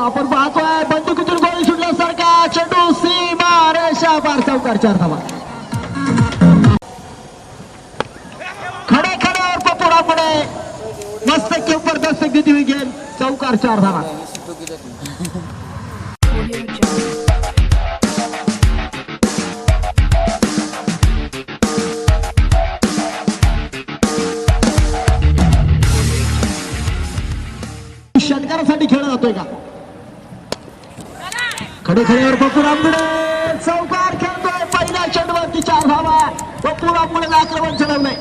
आपण पाहतोय बंदुकीतून गोळी सुटल्यासारखा चेंडू सीमा रेषा पार, चौकार 4 धावा. खडे खड्यावर पपुरापुढे मस्तक के ऊपर दस्तक देती हुई गेंद, चौकार 4 धावा. षटकारासाठी खेळला जातोय का? खडे खड्यावर पपुरापुढे चौकार खेळतोय. पहिल्या चेंडूवरती 4 धावा. पपुरापुढे आक्रमण चढवलंय.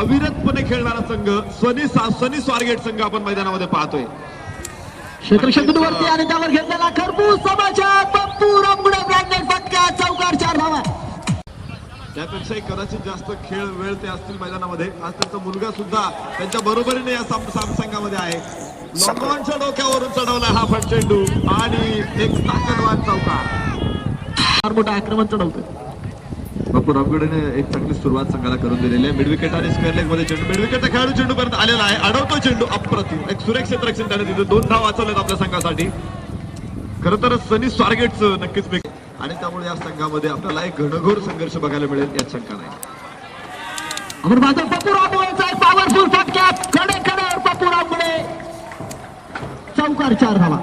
अविरतपणे खेळणारा संघ सनी स्वारगेट संघ आपण मैदानामध्ये पाहतोय. क्षेत्रक्षेत्रावरती आणि त्यावर घेतलेला खरपूस समाचार. पप्पू रामगुडे ब्रँडेड फटका, चौकार 4 धावा. त्यापेक्षाही कदाचित जास्त खेळ वेळ ते असतील मैदानामध्ये. आज त्यांचा मुलगा सुद्धा त्यांच्या बरोबरीने या संघामध्ये आहे. लॉंगॉनच्या डोक्यावरून चढवला हा फट चेंडू आणि एक ताकदवान चौकार. फार मोठं आक्रमण चढवतोय. पप्पू रामगुडेने एक चांगली सुरुवात संघाला करून दिलेली आहे. मिडविकेट आणि स्क्वेअर लेग मध्ये चेंडू, मिडविकेटचा खेळाडू चेंडू पर्यंत आलेला आहे. अडवतो चेंडू, अप्रतिम एक सुरक्षित रक्षण त्याने दिलं. 2 धाव वाचवलेत आपल्या संघासाठी. खरं तर सनी स्वारगेटचं नक्कीच आणि त्यामुळे या संघामध्ये आपल्याला एक घनघोर संघर्ष बघायला मिळेल यात शंका नाही. आपण पाहतो पप्पू रामगुडेचा एक पॉवरफुल फटका. खडे खड्यावर पप्पू रामगुडे, चौकार 4 धावा.